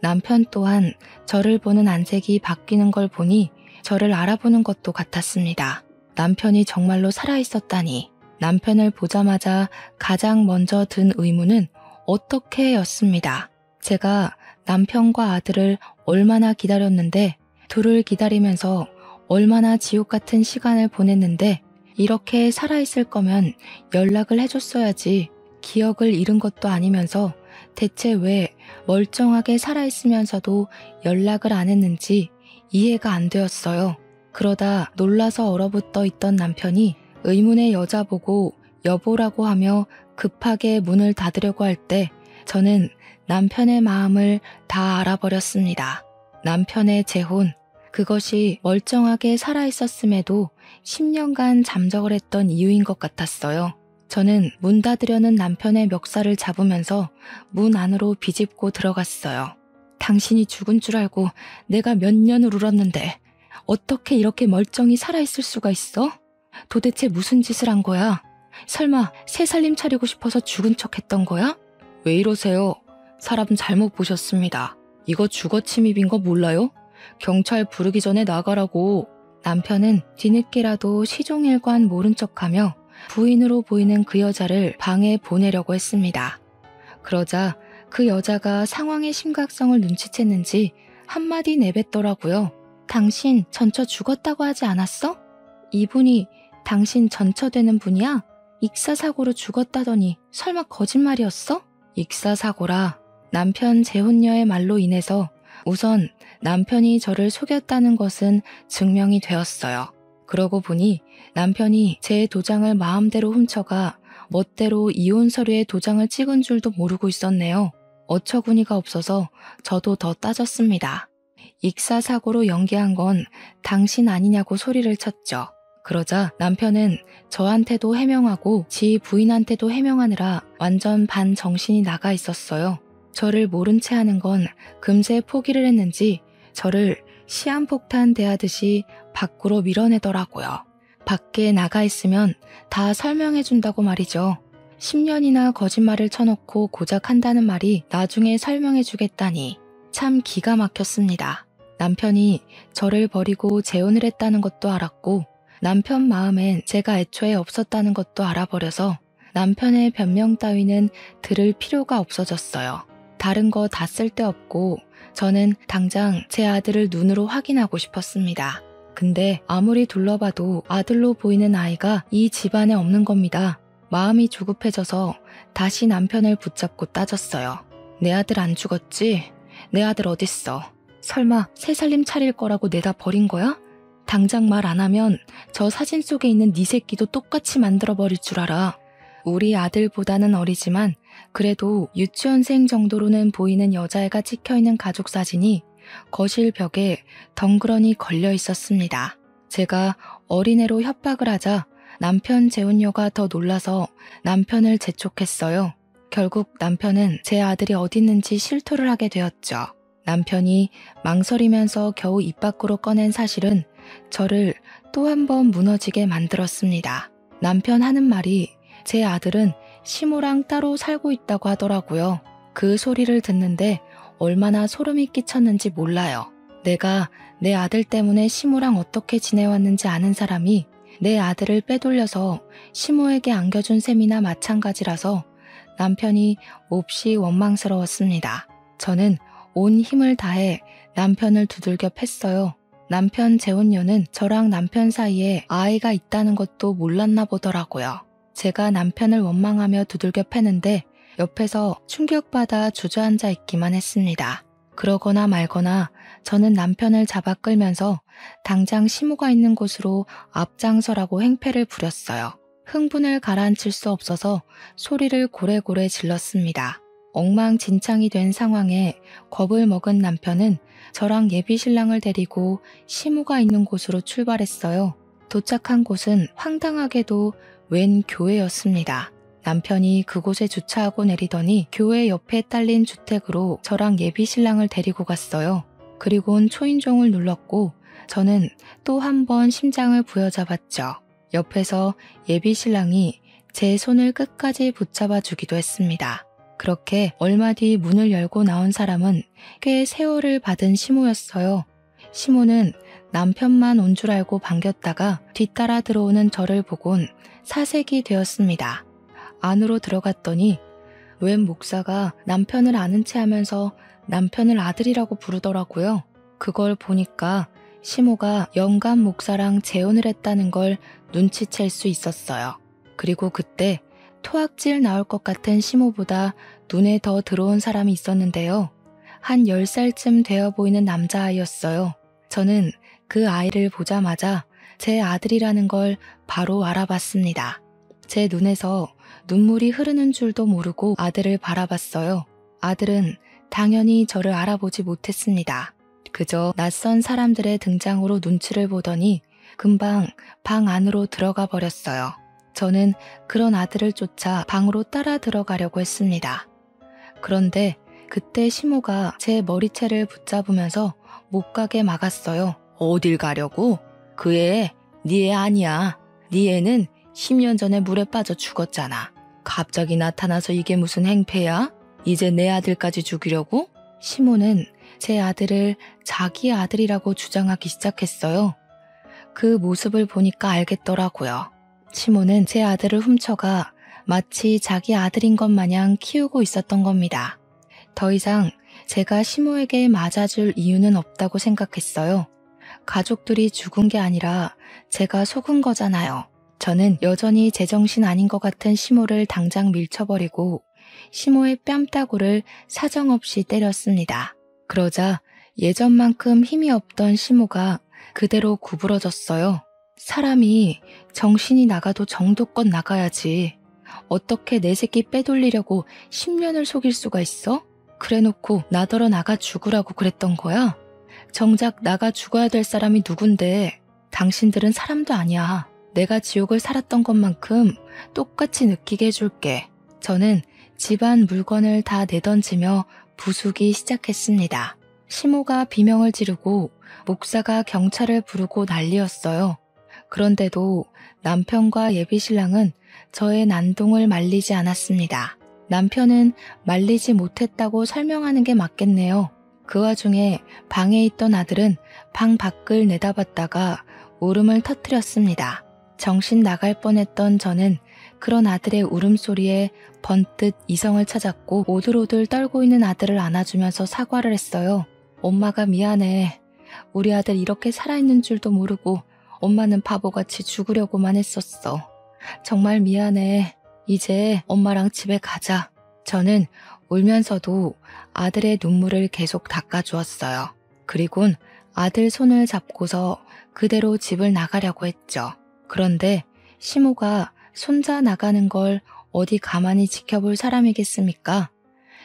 남편 또한 저를 보는 안색이 바뀌는 걸 보니 저를 알아보는 것도 같았습니다. 남편이 정말로 살아있었다니. 남편을 보자마자 가장 먼저 든 의문은 어떻게 였습니다. 제가 남편과 아들을 얼마나 기다렸는데 둘을 기다리면서 얼마나 지옥 같은 시간을 보냈는데 이렇게 살아있을 거면 연락을 해줬어야지. 기억을 잃은 것도 아니면서 대체 왜 멀쩡하게 살아있으면서도 연락을 안 했는지 이해가 안 되었어요. 그러다 놀라서 얼어붙어 있던 남편이 의문의 여자 보고 여보라고 하며 급하게 문을 닫으려고 할 때 저는 남편의 마음을 다 알아버렸습니다. 남편의 재혼, 그것이 멀쩡하게 살아있었음에도 10년간 잠적을 했던 이유인 것 같았어요. 저는 문 닫으려는 남편의 멱살을 잡으면서 문 안으로 비집고 들어갔어요. 당신이 죽은 줄 알고 내가 몇 년을 울었는데 어떻게 이렇게 멀쩡히 살아있을 수가 있어? 도대체 무슨 짓을 한 거야? 설마 새 살림 차리고 싶어서 죽은 척 했던 거야? 왜 이러세요? 사람 잘못 보셨습니다. 이거 주거 침입인 거 몰라요? 경찰 부르기 전에 나가라고. 남편은 뒤늦게라도 시종일관 모른 척하며 부인으로 보이는 그 여자를 방에 보내려고 했습니다. 그러자 그 여자가 상황의 심각성을 눈치챘는지 한마디 내뱉더라고요. 당신 전처 죽었다고 하지 않았어? 이분이 당신 전처 되는 분이야? 익사사고로 죽었다더니 설마 거짓말이었어? 익사사고라. 남편 재혼녀의 말로 인해서 우선 남편이 저를 속였다는 것은 증명이 되었어요. 그러고 보니 남편이 제 도장을 마음대로 훔쳐가 멋대로 이혼 서류에 도장을 찍은 줄도 모르고 있었네요. 어처구니가 없어서 저도 더 따졌습니다. 익사사고로 연기한 건 당신 아니냐고 소리를 쳤죠. 그러자 남편은 저한테도 해명하고 지 부인한테도 해명하느라 완전 반정신이 나가 있었어요. 저를 모른 채 하는 건 금세 포기를 했는지 저를 시한폭탄 대하듯이 밖으로 밀어내더라고요. 밖에 나가 있으면 다 설명해준다고 말이죠. 10년이나 거짓말을 쳐놓고 고작 한다는 말이 나중에 설명해주겠다니 참 기가 막혔습니다. 남편이 저를 버리고 재혼을 했다는 것도 알았고 남편 마음엔 제가 애초에 없었다는 것도 알아버려서 남편의 변명 따위는 들을 필요가 없어졌어요. 다른 거 다 쓸데없고 저는 당장 제 아들을 눈으로 확인하고 싶었습니다. 근데 아무리 둘러봐도 아들로 보이는 아이가 이 집안에 없는 겁니다. 마음이 조급해져서 다시 남편을 붙잡고 따졌어요. 내 아들 안 죽었지? 내 아들 어딨어? 설마 새 살림 차릴 거라고 내다 버린 거야? 당장 말 안 하면 저 사진 속에 있는 네 새끼도 똑같이 만들어버릴 줄 알아. 우리 아들보다는 어리지만 그래도 유치원생 정도로는 보이는 여자애가 찍혀있는 가족 사진이 거실 벽에 덩그러니 걸려 있었습니다. 제가 어린애로 협박을 하자 남편 재혼녀가 더 놀라서 남편을 재촉했어요. 결국 남편은 제 아들이 어디 있는지 실토를 하게 되었죠. 남편이 망설이면서 겨우 입 밖으로 꺼낸 사실은 저를 또 한 번 무너지게 만들었습니다. 남편 하는 말이 제 아들은 시모랑 따로 살고 있다고 하더라고요. 그 소리를 듣는데 얼마나 소름이 끼쳤는지 몰라요. 내가 내 아들 때문에 시모랑 어떻게 지내왔는지 아는 사람이 내 아들을 빼돌려서 시모에게 안겨준 셈이나 마찬가지라서 남편이 몹시 원망스러웠습니다. 저는 온 힘을 다해 남편을 두들겨 팼어요. 남편 재혼녀는 저랑 남편 사이에 아이가 있다는 것도 몰랐나 보더라고요. 제가 남편을 원망하며 두들겨 패는데 옆에서 충격받아 주저앉아 있기만 했습니다. 그러거나 말거나 저는 남편을 잡아 끌면서 당장 시모가 있는 곳으로 앞장서라고 행패를 부렸어요. 흥분을 가라앉힐 수 없어서 소리를 고래고래 질렀습니다. 엉망진창이 된 상황에 겁을 먹은 남편은 저랑 예비신랑을 데리고 시모가 있는 곳으로 출발했어요. 도착한 곳은 황당하게도 웬 교회였습니다. 남편이 그곳에 주차하고 내리더니 교회 옆에 딸린 주택으로 저랑 예비신랑을 데리고 갔어요. 그리고는 초인종을 눌렀고 저는 또 한 번 심장을 부여잡았죠. 옆에서 예비신랑이 제 손을 끝까지 붙잡아 주기도 했습니다. 그렇게 얼마 뒤 문을 열고 나온 사람은 꽤 세월을 받은 시모였어요. 시모는 남편만 온 줄 알고 반겼다가 뒤따라 들어오는 저를 보곤 사색이 되었습니다. 안으로 들어갔더니 웬 목사가 남편을 아는 체 하면서 남편을 아들이라고 부르더라고요. 그걸 보니까 시모가 영감 목사랑 재혼을 했다는 걸 눈치챌 수 있었어요. 그리고 그때 토악질 나올 것 같은 시모보다 눈에 더 들어온 사람이 있었는데요. 한 10살쯤 되어 보이는 남자아이였어요. 저는 그 아이를 보자마자 제 아들이라는 걸 바로 알아봤습니다. 제 눈에서 눈물이 흐르는 줄도 모르고 아들을 바라봤어요. 아들은 당연히 저를 알아보지 못했습니다. 그저 낯선 사람들의 등장으로 눈치를 보더니 금방 방 안으로 들어가 버렸어요. 저는 그런 아들을 쫓아 방으로 따라 들어가려고 했습니다. 그런데 그때 시모가 제 머리채를 붙잡으면서 못 가게 막았어요. 어딜 가려고? 그 애, 네 애 아니야. 네 애는 10년 전에 물에 빠져 죽었잖아. 갑자기 나타나서 이게 무슨 행패야? 이제 내 아들까지 죽이려고? 시모는 제 아들을 자기 아들이라고 주장하기 시작했어요. 그 모습을 보니까 알겠더라고요. 시모는 제 아들을 훔쳐가 마치 자기 아들인 것 마냥 키우고 있었던 겁니다. 더 이상 제가 시모에게 맞아줄 이유는 없다고 생각했어요. 가족들이 죽은 게 아니라 제가 속은 거잖아요. 저는 여전히 제정신 아닌 것 같은 시모를 당장 밀쳐버리고 시모의 뺨따구를 사정없이 때렸습니다. 그러자 예전만큼 힘이 없던 시모가 그대로 구부러졌어요. 사람이 정신이 나가도 정도껏 나가야지. 어떻게 내 새끼 빼돌리려고 10년을 속일 수가 있어? 그래놓고 나더러 나가 죽으라고 그랬던 거야? 정작 나가 죽어야 될 사람이 누군데 당신들은 사람도 아니야. 내가 지옥을 살았던 것만큼 똑같이 느끼게 해줄게. 저는 집안 물건을 다 내던지며 부수기 시작했습니다. 시모가 비명을 지르고 목사가 경찰을 부르고 난리였어요. 그런데도 남편과 예비신랑은 저의 난동을 말리지 않았습니다. 남편은 말리지 못했다고 설명하는 게 맞겠네요. 그 와중에 방에 있던 아들은 방 밖을 내다봤다가 울음을 터뜨렸습니다. 정신 나갈 뻔했던 저는 그런 아들의 울음소리에 번뜩 이성을 찾았고 오들오들 떨고 있는 아들을 안아주면서 사과를 했어요. 엄마가 미안해. 우리 아들 이렇게 살아있는 줄도 모르고 엄마는 바보같이 죽으려고만 했었어. 정말 미안해. 이제 엄마랑 집에 가자. 저는 울면서도 아들의 눈물을 계속 닦아주었어요. 그리곤 아들 손을 잡고서 그대로 집을 나가려고 했죠. 그런데 시모가 손자 나가는 걸 어디 가만히 지켜볼 사람이겠습니까?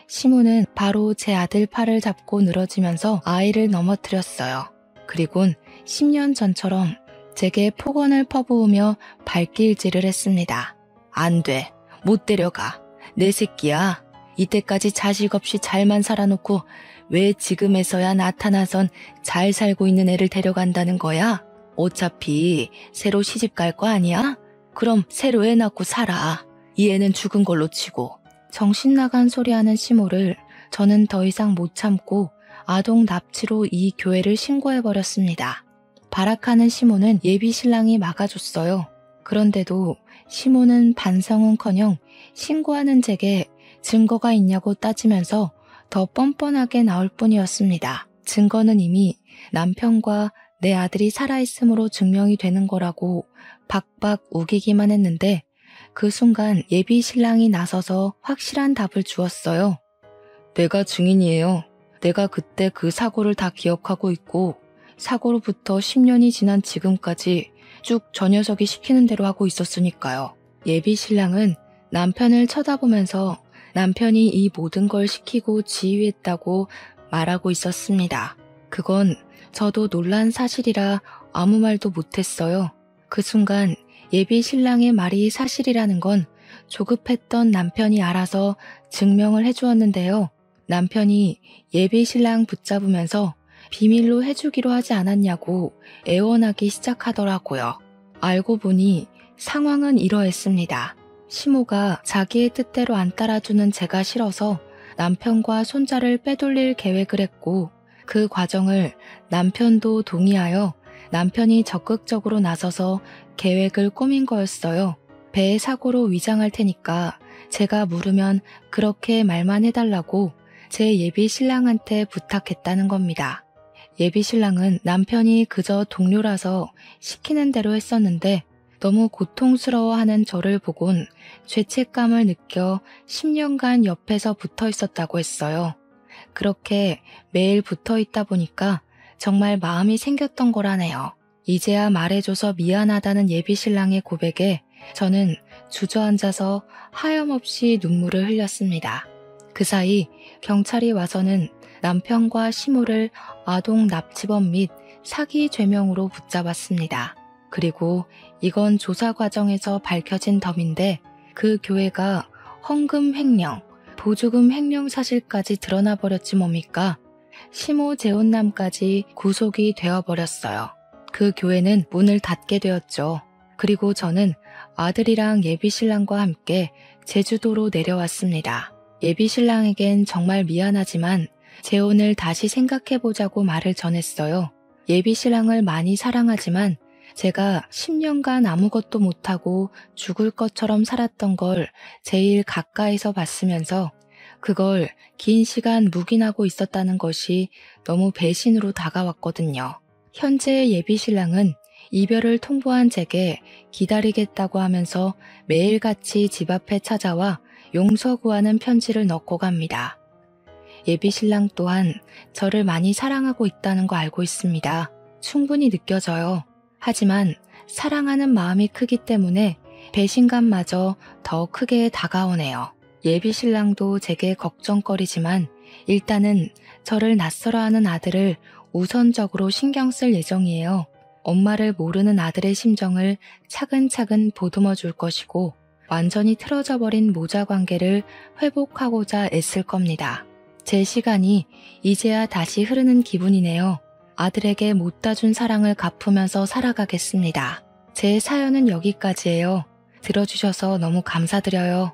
시모는 바로 제 아들 팔을 잡고 늘어지면서 아이를 넘어뜨렸어요. 그리곤 10년 전처럼 제게 폭언을 퍼부으며 발길질을 했습니다. 안 돼. 못 데려가. 내 새끼야. 이때까지 자식 없이 잘만 살아놓고 왜 지금에서야 나타나선 잘 살고 있는 애를 데려간다는 거야? 어차피 새로 시집 갈 거 아니야? 그럼 새로 애 낳고 살아. 이 애는 죽은 걸로 치고. 정신 나간 소리하는 시모를 저는 더 이상 못 참고 아동 납치로 이 교회를 신고해버렸습니다. 발악하는 시모는 예비신랑이 막아줬어요. 그런데도 시모는 반성은커녕 신고하는 제게 증거가 있냐고 따지면서 더 뻔뻔하게 나올 뿐이었습니다. 증거는 이미 남편과 내 아들이 살아있음으로 증명이 되는 거라고 박박 우기기만 했는데 그 순간 예비신랑이 나서서 확실한 답을 주었어요. 내가 증인이에요. 내가 그때 그 사고를 다 기억하고 있고 사고로부터 10년이 지난 지금까지 쭉 저 녀석이 시키는 대로 하고 있었으니까요. 예비신랑은 남편을 쳐다보면서 남편이 이 모든 걸 시키고 지휘했다고 말하고 있었습니다. 그건 저도 놀란 사실이라 아무 말도 못했어요. 그 순간 예비신랑의 말이 사실이라는 건 조급했던 남편이 알아서 증명을 해주었는데요. 남편이 예비신랑 붙잡으면서 비밀로 해주기로 하지 않았냐고 애원하기 시작하더라고요. 알고 보니 상황은 이러했습니다. 시모가 자기의 뜻대로 안 따라주는 제가 싫어서 남편과 손자를 빼돌릴 계획을 했고 그 과정을 남편도 동의하여 남편이 적극적으로 나서서 계획을 꾸민 거였어요. 배의 사고로 위장할 테니까 제가 물으면 그렇게 말만 해달라고 제 예비 신랑한테 부탁했다는 겁니다. 예비 신랑은 남편이 그저 동료라서 시키는 대로 했었는데 너무 고통스러워하는 저를 보곤 죄책감을 느껴 10년간 옆에서 붙어 있었다고 했어요. 그렇게 매일 붙어 있다 보니까 정말 마음이 생겼던 거라네요. 이제야 말해줘서 미안하다는 예비신랑의 고백에 저는 주저앉아서 하염없이 눈물을 흘렸습니다. 그 사이 경찰이 와서는 남편과 시모를 아동 납치범 및 사기 죄명으로 붙잡았습니다. 그리고 이건 조사 과정에서 밝혀진 덤인데 그 교회가 헌금 횡령, 보조금 횡령 사실까지 드러나 버렸지 뭡니까? 시모 재혼남까지 구속이 되어버렸어요. 그 교회는 문을 닫게 되었죠. 그리고 저는 아들이랑 예비신랑과 함께 제주도로 내려왔습니다. 예비신랑에겐 정말 미안하지만 재혼을 다시 생각해보자고 말을 전했어요. 예비신랑을 많이 사랑하지만 제가 10년간 아무것도 못하고 죽을 것처럼 살았던 걸 제일 가까이서 봤으면서 그걸 긴 시간 묵인하고 있었다는 것이 너무 배신으로 다가왔거든요. 현재의 예비신랑은 이별을 통보한 제게 기다리겠다고 하면서 매일같이 집 앞에 찾아와 용서 구하는 편지를 넣고 갑니다. 예비신랑 또한 저를 많이 사랑하고 있다는 거 알고 있습니다. 충분히 느껴져요. 하지만 사랑하는 마음이 크기 때문에 배신감마저 더 크게 다가오네요. 예비신랑도 제게 걱정거리지만 일단은 저를 낯설어하는 아들을 우선적으로 신경 쓸 예정이에요. 엄마를 모르는 아들의 심정을 차근차근 보듬어 줄 것이고 완전히 틀어져 버린 모자 관계를 회복하고자 애쓸 겁니다. 제 시간이 이제야 다시 흐르는 기분이네요. 아들에게 못다 준 사랑을 갚으면서 살아가겠습니다. 제 사연은 여기까지예요. 들어주셔서 너무 감사드려요.